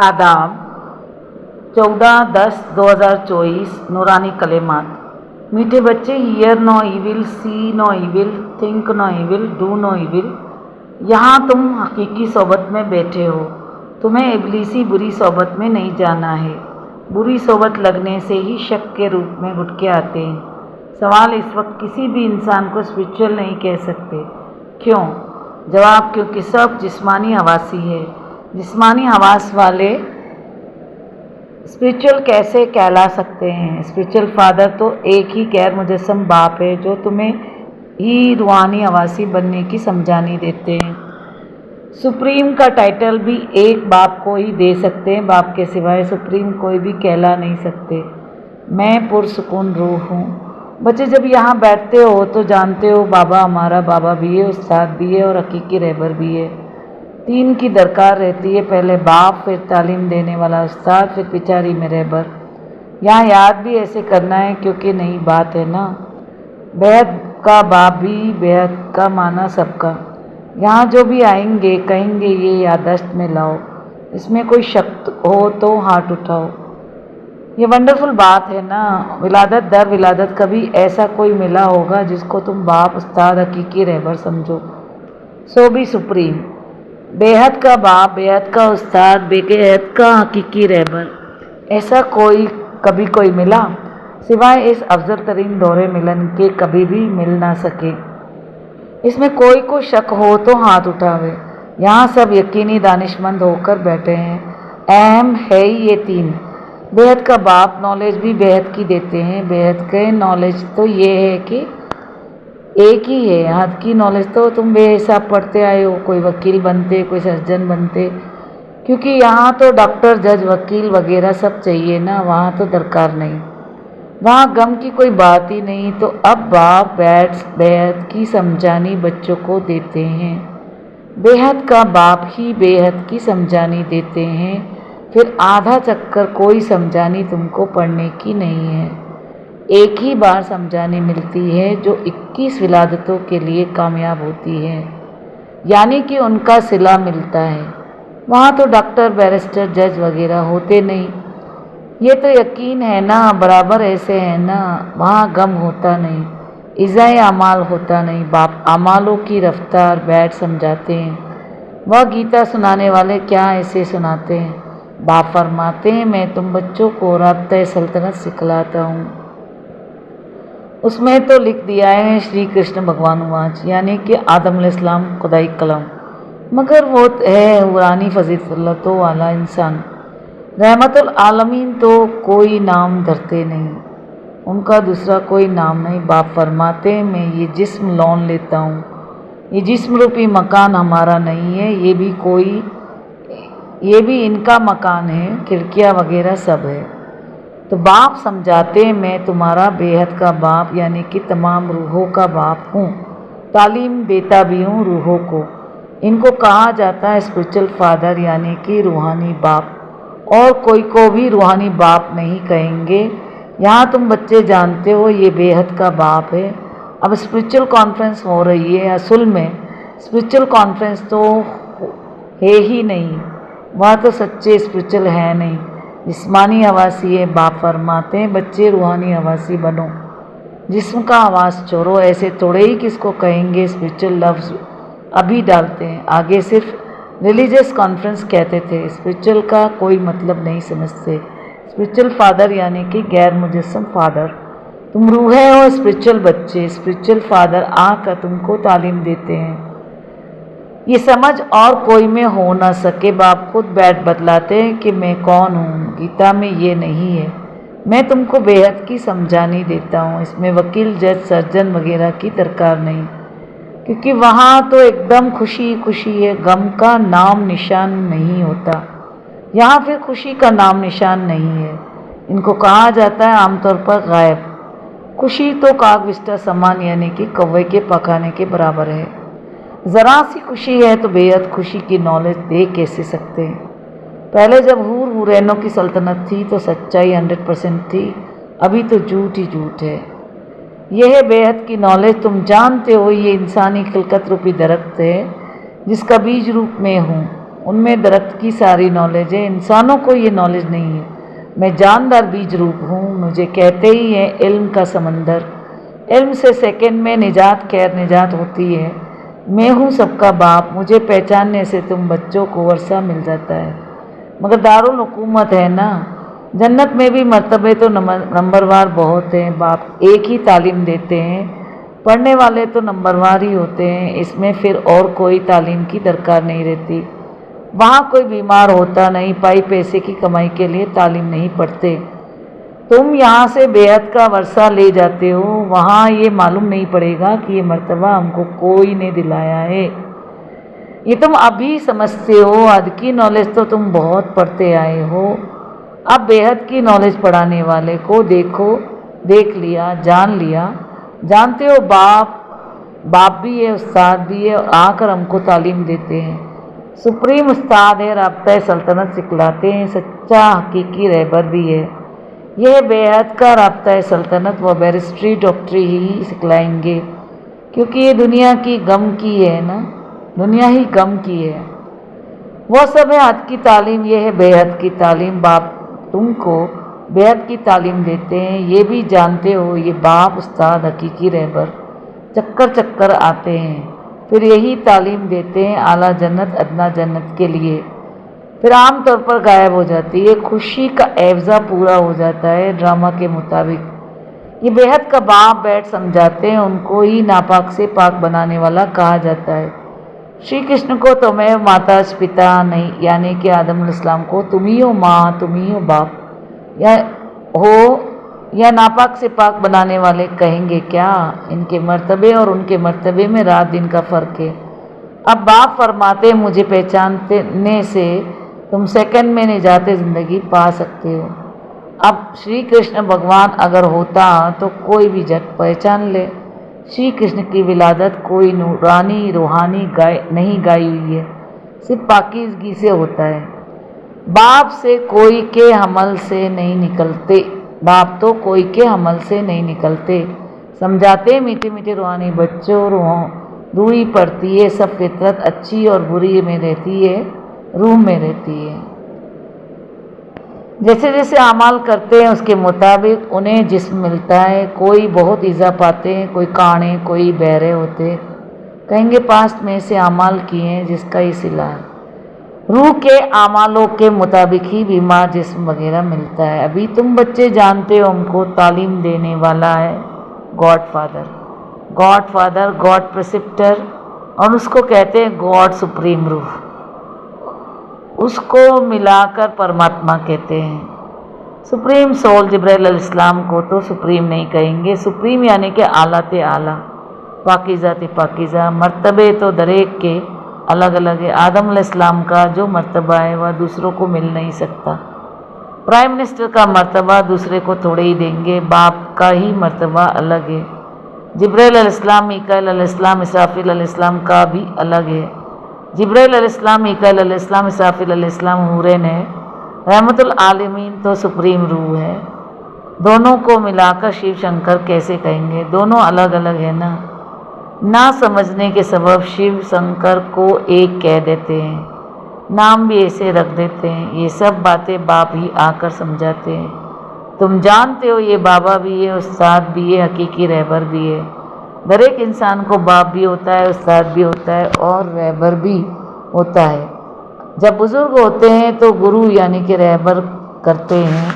आदाब। 14/10/2024 नूरानी कलेमात। मीठे बच्चे, hear no evil, see no evil, think no evil, do no evil. यहाँ तुम हकीकी सोबत में बैठे हो, तुम्हें इबलीसी बुरी सोबत में नहीं जाना है। बुरी सोबत लगने से ही शक के रूप में गुटके आते हैं। सवाल इस वक्त किसी भी इंसान को स्पिरिचुअल नहीं कह सकते। क्यों? जवाब, क्योंकि सब जिस्मानी हवासी है। जिस्मानी हवास वाले स्पिरिचुअल कैसे कहला सकते हैं? स्पिरिचुअल फादर तो एक ही गैर मुजस्सम बाप है जो तुम्हें ही रूहानी हवासी बनने की समझानी देते हैं। सुप्रीम का टाइटल भी एक बाप को ही दे सकते हैं, बाप के सिवाय सुप्रीम कोई भी कहला नहीं सकते। मैं पुरसुकून रूह हूँ। बच्चे, जब यहाँ बैठते हो तो जानते हो बाबा हमारा बाबा भी है, उस्ताद भी है और हकीकी रहबर भी है। तीन की दरकार रहती है, पहले बाप, फिर तालीम देने वाला उस्ताद, फिर पिछाड़ी में रहबर। यहाँ याद भी ऐसे करना है क्योंकि नई बात है ना। बेहद का बाप भी, बेहद का माना सबका। यहाँ जो भी आएंगे कहेंगे ये याददाश्त में लाओ। इसमें कोई शक हो तो हाथ उठाओ। ये वंडरफुल बात है ना। विलादत दर विलादत कभी ऐसा कोई मिला होगा जिसको तुम बाप, उस्ताद, हकीकी रहबर समझो, सो भी सुप्रीम। बेहद का बाप, बेहद का उस्ताद, बेहद का हकीकी रहबर, ऐसा कभी कोई मिला? सिवाय इस अफजल तरीन दौरे मिलन के कभी भी मिल ना सके। इसमें कोई को शक हो तो हाथ उठावे। यहाँ सब यकीनी दानिशमंद होकर बैठे हैं। अहम है ही ये तीन। बेहद का बाप नॉलेज भी बेहद की देते हैं। बेहद के नॉलेज तो ये है कि एक ही है। हद की नॉलेज तो तुम बेहिसाब पढ़ते आए हो। कोई वकील बनते, कोई सर्जन बनते, क्योंकि यहाँ तो डॉक्टर, जज, वकील वगैरह सब चाहिए ना। वहाँ तो दरकार नहीं, वहाँ गम की कोई बात ही नहीं। तो अब बाप बेहद की समझानी बच्चों को देते हैं। बेहद का बाप ही बेहद की समझानी देते हैं। फिर आधा चक्कर कोई समझानी तुमको पढ़ने की नहीं है। एक ही बार समझानी मिलती है जो 21 विलादतों के लिए कामयाब होती है, यानी कि उनका सिला मिलता है। वहाँ तो डॉक्टर, बैरिस्टर, जज वगैरह होते नहीं। ये तो यकीन है ना, बराबर ऐसे है ना। वहाँ गम होता नहीं, इज़ाए अमाल होता नहीं। बाप अमालों की रफ्तार बैठ समझाते हैं। वह गीता सुनाने वाले क्या ऐसे सुनाते हैं? बाप फरमाते हैं, मैं तुम बच्चों को राब्ता सल्तनत सिखलाता हूँ। उसमें तो लिख दिया है श्री कृष्ण भगवान वाच, यानी कि आदम अलैहिस्सलाम खुदाई कलम। मगर वो है हुरानी फजीलतों वाला इंसान। रहमतुल आलमीन तो कोई नाम धरते नहीं, उनका दूसरा कोई नाम नहीं। बाप फरमाते हैं, मैं ये जिस्म लोन लेता हूँ। ये जिस्म रूपी मकान हमारा नहीं है, ये भी इनका मकान है। खिड़कियाँ वगैरह सब है। तो बाप समझाते, मैं तुम्हारा बेहद का बाप, यानी कि तमाम रूहों का बाप हूँ। तालीम देता भी हूँ रूहों को। इनको कहा जाता है स्पिरिचुअल फादर, यानी कि रूहानी बाप। और कोई को भी रूहानी बाप नहीं कहेंगे। यहाँ तुम बच्चे जानते हो ये बेहद का बाप है। अब स्पिरिचुअल कॉन्फ्रेंस हो रही है। असल में स्पिरिचुअल कॉन्फ्रेंस तो है ही नहीं, वह तो सच्चे स्पिरिचुअल है नहीं, जिस्मानी हवासी है। बाप फरमाते हैं, बच्चे रूहानी हवासी बनो, जिस्म का आवाज़ छोड़ो। ऐसे थोड़े ही किसको कहेंगे स्पिरिचुअल लफ्ज़ अभी डालते हैं। आगे सिर्फ रिलीजियस कॉन्फ्रेंस कहते थे, स्पिरिचुअल का कोई मतलब नहीं समझते। स्पिरिचुअल फादर यानी कि गैर मुजस्सम फादर। तुम रूहें हो स्पिरिचुअल बच्चे। स्पिरिचुअल फादर आकर तुमको तालीम देते हैं। ये समझ और कोई में हो ना सके। बाप खुद बैठ बतलाते हैं कि मैं कौन हूँ। गीता में ये नहीं है। मैं तुमको बेहद की समझानी देता हूँ। इसमें वकील, जज, सर्जन वगैरह की दरकार नहीं, क्योंकि वहाँ तो एकदम खुशी खुशी है। गम का नाम निशान नहीं होता। यहाँ फिर खुशी का नाम निशान नहीं है। इनको कहा जाता है आमतौर पर गायब। खुशी तो कागविस्टा समान, यानी कि कौवे के पकाने के बराबर है। ज़रा सी खुशी है तो बेहद खुशी की नॉलेज दे कैसे सकते हैं? पहले जब हूर हुरैनों की सल्तनत थी तो सच्चाई 100% थी। अभी तो झूठ ही झूठ है। यह है बेहद की नॉलेज। तुम जानते हो ये इंसानी खिलकत रूपी दरख्त है जिसका बीज रूप में हूँ। ان میں درخت کی ساری نالج ہے، انسانوں کو یہ نالج نہیں ہے۔ میں جاندار بیج روپ ہوں، مجھے کہتے ہی ہیں علم کا سمندر، علم سے سیکنڈ میں نجات خیر نجات ہوتی ہے۔ میں ہوں سب کا باپ، مجھے پہچاننے سے تم بچوں کو ورثہ مل جاتا ہے۔ مگر دارالحکومت ہے نا، جنت میں بھی مرتبے تو نمبر وار بہت ہیں، باپ ایک ہی تعلیم دیتے ہیں، پڑھنے والے تو نمبر وار ہی ہوتے ہیں، اس میں پھر اور کوئی تعلیم کی درکار نہیں رہتی۔ وہاں کوئی بیمار ہوتا نہیں، پائی پیسے کی کمائی کے لیے تعلیم نہیں پڑھتے۔ تم یہاں سے بیعت کا ورثہ لے جاتے ہو، وہاں یہ معلوم نہیں پڑے گا کہ یہ مرتبہ ہم کو کوئی نے دلایا ہے، یہ تم ابھی سمجھتے ہو۔ حد کی نالج تو تم بہت پڑھتے آئے ہو، اب بیعت کی نالج پڑھانے والے کو دیکھ لیا، جان لیا، جانتے ہو باپ بھی ہے، استاد بھی ہے، اور آ کر ہم کو تعلیم دیتے ہیں۔ سپریم استاد ہے، رابطہ سلطنت سکھلاتے ہیں، سچا حقیقی رہبر بھی ہے۔ یہ بیعت کا رابطہ سلطنت و بیرسٹری ڈاکٹری ہی سکھلائیں گے، کیونکہ یہ دنیا کی غم کی ہے نا، دنیا ہی غم کی ہے۔ وہ سب ہے حد کی تعلیم، یہ ہے بیعت کی تعلیم۔ باپ تم کو بیعت کی تعلیم دیتے ہیں، یہ بھی جانتے ہو یہ باپ استاد حقیقی رہبر چکر آتے ہیں، پھر یہی تعلیم دیتے ہیں اعلیٰ جنت ادنا جنت کے لیے، پھر عام طور پر غائب ہو جاتی ہے، خوشی کا ایوزا پورا ہو جاتا ہے ڈرامہ کے مطابق۔ یہ بیعت کا باپ بیٹھ سمجھاتے ہیں، ان کو ہی ناپاک سے پاک بنانے والا کہا جاتا ہے۔ شری کرشن کو تمہیں ماتا پتا نہیں، یعنی کہ آدم علیہ السلام کو تم ہی ہو ماں، تم ہی ہو باپ یا ناپاک سے پاک بنانے والے کہیں گے کیا؟ ان کے مرتبے اور ان کے مرتبے میں رات دن کا فرق ہے۔ اب باپ فرماتے مجھے پہچاننے سے تم سیکنڈ میں نجات زندگی پا سکتے ہو۔ اب شری کرشن بھگوان اگر ہوتا تو کوئی بھی جٹ پہچان لے۔ شری کرشن کی ولادت کوئی نورانی روحانی نہیں گائی ہوئی ہے، صرف پاکیزگی سے ہوتا ہے۔ باپ سے کوئی کے حمل سے نہیں نکلتے، باپ تو کوئی کے حمل سے نہیں نکلتے۔ سمجھاتے میٹھے میٹھے روحانی بچوں، روئی پڑتی ہے، سب فطرت اچھی اور بری میں رہتی ہے، روح میں رہتی ہے۔ جیسے جیسے اعمال کرتے ہیں اس کے مطابق انہیں جسم ملتا ہے، کوئی بہت ایزا پاتے ہیں، کوئی کانے، کوئی بہرے ہوتے، کہیں گے پاسٹ میں سے اعمال کیے ہیں جس کا یہ صلہ ہے۔ روح کے اعمالوں کے مطابق ہی بیمار جسم وغیرہ ملتا ہے۔ ابھی تم بچے جانتے ہو ہم کو تعلیم دینے والا ہے گاڈ فادر، گاڈ پرسپٹر، اور اس کو کہتے ہیں گاڈ سپریم روح، اس کو ملا کر پرماتما کہتے ہیں۔ سپریم سول جبرائیل علیہ السلام کو تو سپریم نہیں کہیں گے، سپریم یعنی کہ اعلیٰ تے اعلیٰ، پاکیزہ تے پاکیزہ، مرتبے تو در ایک کے الگ الگ ہے۔ آدم علیہ السلام کا جو مرتبہ ہے وہ دوسروں کو مل نہیں سکتا، پرائم منسٹر کا مرتبہ دوسرے کو تھوڑے ہی دیں گے، باپ کا ہی مرتبہ الگ ہے۔ جبرائیل علیہ السلام، میکائیل علیہ السلام، اسرافیل علیہ السلام کا بھی الگ ہے۔ جبرائیل علیہ السلام، میکائیل علیہ السلام، اسرافیل علیہ السلام حورین ہے، رحمت العالمین تو سپریم روح ہے۔ دونوں کو ملا کر شیو شنکر کیسے کہیں گے؟ دونوں الگ الگ ہے نہ سمجھنے کے سبب شیو شنکر کو ایک کہہ دیتے ہیں، نام بھی ایسے رکھ دیتے ہیں۔ یہ سب باتیں باپ ہی آ کر سمجھاتے ہیں۔ تم جانتے ہو یہ بابا بھی ہے، استاد بھی ہے، حقیقی رہبر بھی ہے۔ ہر ایک انسان کو باپ بھی ہوتا ہے، استاد بھی ہوتا ہے، اور رہبر بھی ہوتا ہے۔ جب بزرگ ہوتے ہیں تو گرو یعنی کہ رہبر کرتے ہیں،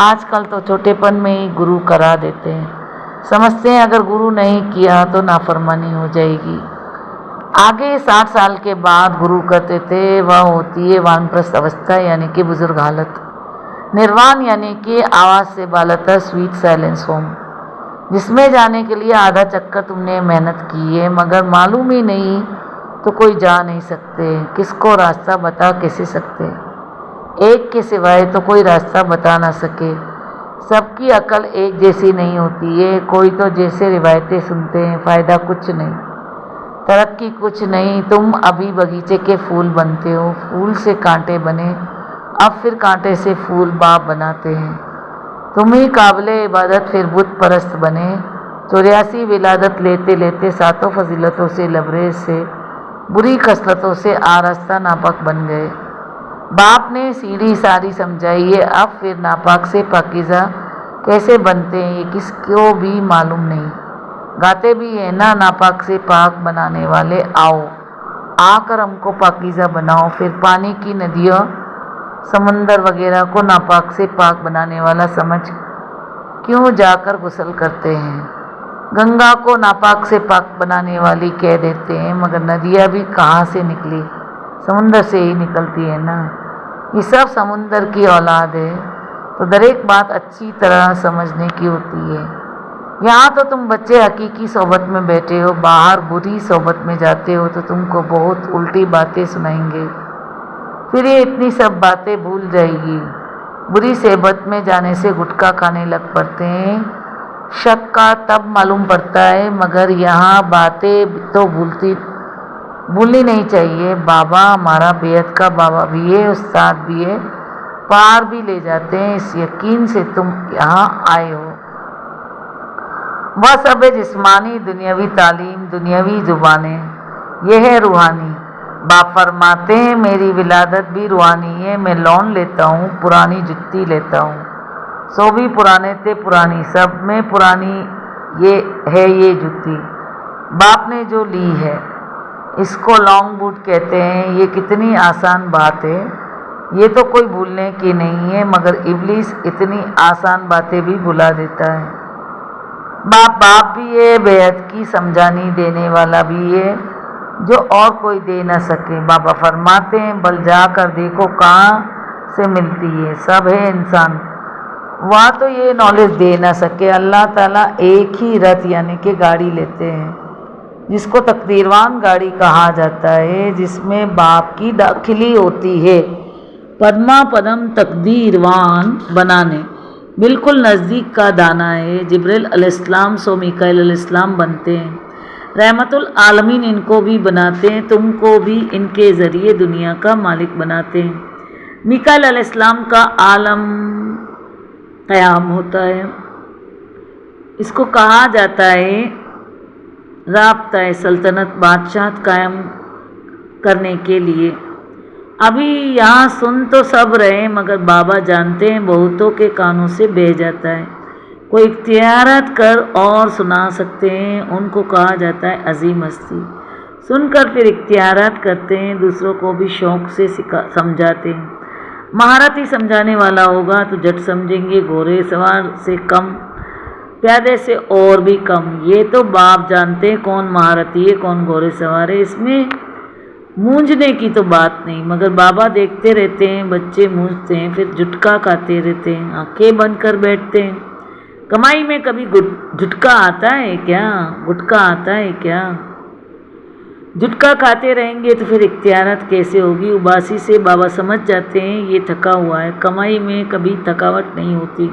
آج کل تو چھوٹے پن میں ہی گرو کرا دیتے ہیں، سمجھتے ہیں اگر گرو نہیں کیا تو نافرمانی ہو جائے گی۔ آگے 60 سال کے بعد گرو کرتے تھے، وہ ہوتی ہے وانپرست اوستھا یعنی کہ بزرگ حالت، نروان یعنی کہ آواز سے بالاتر سویٹ سائلنس ہوم، جس میں جانے کے لیے آدھا چکر تم نے محنت کی ہے مگر معلوم ہی نہیں تو کوئی جا نہیں سکتے، کس کو راستہ بتا کیسے سکتے؟ ایک کے سوائے تو کوئی راستہ بتا نہ سکے۔ سب کی عقل ایک جیسی نہیں ہوتی ہے، کوئی تو جیسے روایتیں سنتے ہیں، فائدہ کچھ نہیں، ترقی کچھ نہیں۔ تم ابھی باغیچے کے پھول بنتے ہو، پھول سے کانٹے بنے، اب پھر کانٹے سے پھول باپ بناتے ہیں۔ تم ہی قابل عبادت پھر بت پرست بنے، 84 ولادت لیتے لیتے 7 فضیلتوں سے لبریز سے बुरी खसलतों से आरास्ता नापाक बन गए। बाप ने सीढ़ी सारी समझाई है, अब फिर नापाक से पाकीज़ा कैसे बनते हैं ये किसको भी मालूम नहीं। गाते भी है ना, नापाक से पाक बनाने वाले आओ, आकर हमको पाकीज़ा बनाओ। फिर पानी की नदियों समंदर वगैरह को नापाक से पाक बनाने वाला समझ क्यों जाकर गुस्ल करते हैं। गंगा को नापाक से पाक बनाने वाली कह देते हैं, मगर नदियाँ भी कहाँ से निकली, समुंदर से ही निकलती है ना। ये सब समुंदर की औलाद है, तो दरेक बात अच्छी तरह समझने की होती है। यहाँ तो तुम बच्चे हकीकी सोबत में बैठे हो, बाहर बुरी सोबत में जाते हो तो तुमको बहुत उल्टी बातें सुनाएंगे, फिर ये इतनी सब बातें भूल जाएगी। बुरी सोबत में जाने से गुटखा खाने लग पड़ते हैं। शक का तब मालूम पड़ता है, मगर यहाँ बातें तो भूलनी नहीं चाहिए। बाबा हमारा बेहद का बाबा भी है, उस्ताद भी है, पार भी ले जाते हैं, इस यकीन से तुम यहाँ आए हो। वह सब है जिस्मानी दुनियावी तालीम, दुनियावी जुबानें, यह है रूहानी। बाप फरमाते हैं मेरी विलादत भी रूहानी है। मैं लौन लेता हूँ, पुरानी जुत्ती लेता हूँ, सो भी पुराने थे पुरानी, सब में पुरानी ये है ये जुत्ती बाप ने जो ली है। इसको लॉन्ग बूट कहते हैं। ये कितनी आसान बात है, ये तो कोई भूलने की नहीं है, मगर इब्लीस इतनी आसान बातें भी भुला देता है। बाप भी है, बेहद की समझानी देने वाला भी है, जो और कोई दे न सके। बाबा फरमाते हैं बल जाकर देखो कहाँ से मिलती है, सब है इंसान, वहाँ तो ये नॉलेज दे ना सके। अल्लाह ताला एक ही रथ यानी कि गाड़ी लेते हैं, जिसको तकदीरवान गाड़ी कहा जाता है, जिसमें बाप की दाखिली होती है। पद्मा पदम तकदीरवान बनाने बिल्कुल नज़दीक का दाना है। जिब्रील अलैहिस्सलाम सो मीकाईल अलैहिस्सलाम बनते हैं, रहमतुल आलमीन इनको भी बनाते हैं, तुमको भी इनके ज़रिए दुनिया का मालिक बनाते हैं। मीकाईल अलैहिस्सलाम का आलम क़याम होता है, इसको कहा जाता है राब्ता सल्तनत, बादशाहत कायम करने के लिए। अभी यहाँ सुन तो सब रहे, मगर बाबा जानते हैं बहुतों के कानों से बह जाता है। कोई इख्तियारत कर और सुना सकते हैं, उनको कहा जाता है अजीम हस्ती। सुनकर फिर इख्तियारत करते हैं, दूसरों को भी शौक़ से समझाते हैं। महारथी समझाने वाला होगा तो झट समझेंगे, घोड़े सवार से कम, प्यादे से और भी कम। ये तो बाप जानते हैं कौन महारथी है कौन घोड़े सवार है, इसमें मूंझने की तो बात नहीं। मगर बाबा देखते रहते हैं, बच्चे मूंझते हैं, फिर झुटका खाते रहते हैं, आंखें बंद कर बैठते हैं। कमाई में कभी झुटका आता है क्या, गुटका आता है क्या? झुटका खाते रहेंगे तो फिर इख्तियारत कैसे होगी। उबासी से बाबा समझ जाते हैं ये थका हुआ है, कमाई में कभी थकावट नहीं होती।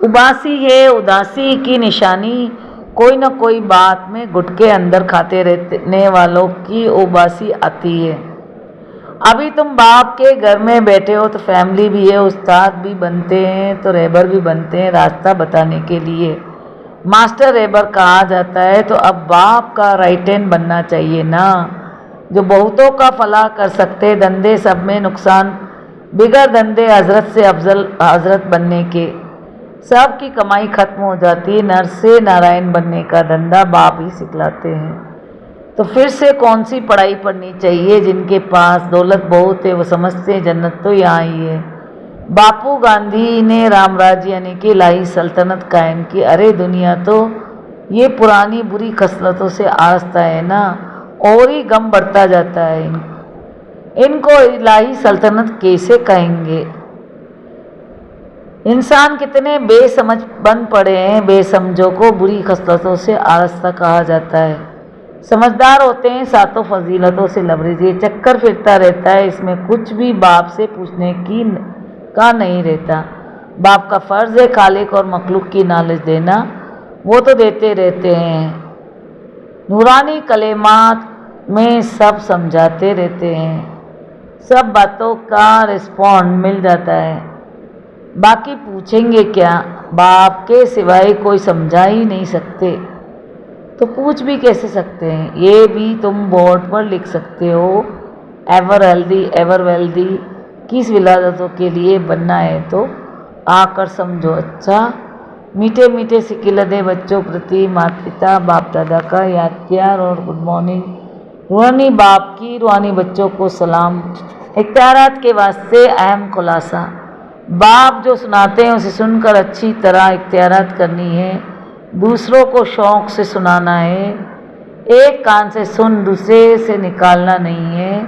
उबासी है उदासी की निशानी, कोई न कोई बात में गुटके अंदर खाते रहने वालों की उबासी आती है। अभी तुम बाप के घर में बैठे हो तो फैमिली भी है, उस्ताद भी बनते हैं तो रहबर भी बनते हैं, रास्ता बताने के लिए मास्टर रहबर कहा जाता है। तो अब बाप का राइट हैंड बनना चाहिए ना, जो बहुतों का फलाह कर सकते। धंधे सब में नुकसान, बिगड़ धंधे हजरत से अफजल हजरत बनने के, सब की कमाई खत्म हो जाती है। नर से नारायण बनने का धंधा बाप ही सिखलाते हैं। तो फिर से कौन सी पढ़ाई पढ़नी चाहिए? जिनके पास दौलत बहुत है वो समझते हैं जन्नत तो यहाँ ही है। बापू गांधी ने रामराज यानी कि इलाही सल्तनत कायम की। अरे दुनिया तो ये पुरानी बुरी खसलतों से आस्ता है ना, और ही गम बढ़ता जाता है। इनको इलाही सल्तनत कैसे कहेंगे? इंसान कितने बेसमझ बन पड़े हैं। बेसमझों को बुरी खसलतों से आस्ता कहा जाता है। समझदार होते हैं सातों फजीलतों से लबरेज। ये चक्कर फिरता रहता है, इसमें कुछ भी बाप से पूछने की का नहीं रहता। बाप का फ़र्ज़ है खालिक और मखलूक की नॉलेज देना, वो तो देते रहते हैं। नूरानी कलेमात में सब समझाते रहते हैं, सब बातों का रिस्पॉन्ड मिल जाता है। बाकी पूछेंगे क्या? बाप के सिवाय कोई समझा ही नहीं सकते। तो पूछ भी कैसे सकते हैं, ये भी तुम बोर्ड पर लिख सकते हो। एवर हेल्दी एवर वेल्दी किस विलादतों के लिए बनना है तो आकर समझो अच्छा। मीठे मीठे सिकिलदे बच्चों प्रति माता पिता बाप दादा का याद प्यार और गुड मॉर्निंग। रूहानी बाप की रूहानी बच्चों को सलाम। इख्तियारात के वास्ते अहम खुलासा, बाप जो सुनाते हैं उसे सुनकर अच्छी तरह इख्तियारात करनी है, दूसरों को शौक़ से सुनाना है। एक कान से सुन दूसरे से निकालना नहीं है।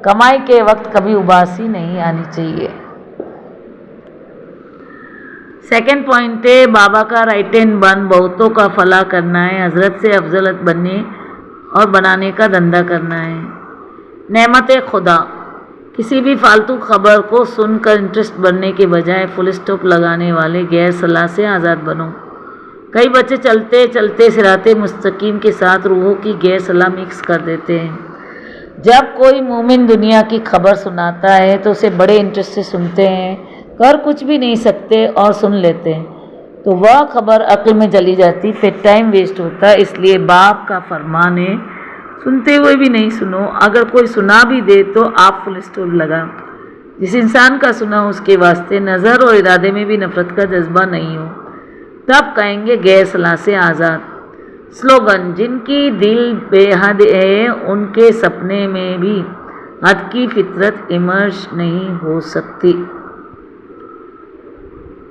कमाई के वक्त कभी उबासी नहीं आनी चाहिए। सेकंड पॉइंट है बाबा का राइट हैंड बन बहुतों का फला करना है, हजरत से अफजलत बनने और बनाने का धंधा करना है। नेमत खुदा, किसी भी फालतू खबर को सुनकर इंटरेस्ट बनने के बजाय फुल स्टॉप लगाने वाले गैर सलाह से आज़ाद बनो। कई बच्चे चलते चलते सिराते मुस्तकीम के साथ रूहों की गैर सलाह मिक्स कर देते हैं। जब कोई मोमिन दुनिया की खबर सुनाता है तो उसे बड़े इंटरेस्ट से सुनते हैं, कर कुछ भी नहीं सकते और सुन लेते हैं, तो वह खबर अक्ल में चली जाती, फिर टाइम वेस्ट होता। इसलिए बाप का फरमान है सुनते हुए भी नहीं सुनो। अगर कोई सुना भी दे तो आप फुल स्टॉप लगा। जिस इंसान का सुना उसके वास्ते नज़र और इरादे में भी नफरत का जज्बा नहीं हो, तब कहेंगे गैर सलाह से आज़ाद। स्लोगन, जिनकी दिल बेहद है उनके सपने में भी हद की फितरत इमर्ज नहीं हो सकती।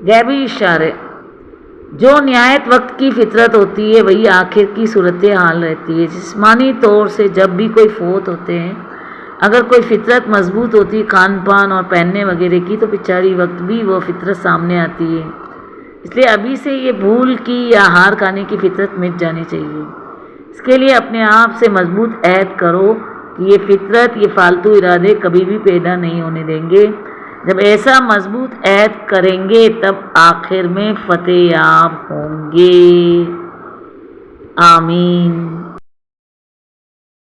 गैबी इशारे, जो निहायत वक्त की फितरत होती है वही आखिर की सूरत हाल रहती है। जिस्मानी तौर से जब भी कोई फोत होते हैं, अगर कोई फितरत मजबूत होती खान पान और पहनने वगैरह की, तो पिछाड़ी वक्त भी वो फितरत सामने आती है। इसलिए अभी से ये भूल की या हार खाने की फितरत मिट जानी चाहिए। इसके लिए अपने आप से मजबूत ऐद करो कि ये फितरत, ये फालतू इरादे कभी भी पैदा नहीं होने देंगे। जब ऐसा मजबूत ऐद करेंगे तब आखिर में फतेह याब होंगे। आमीन।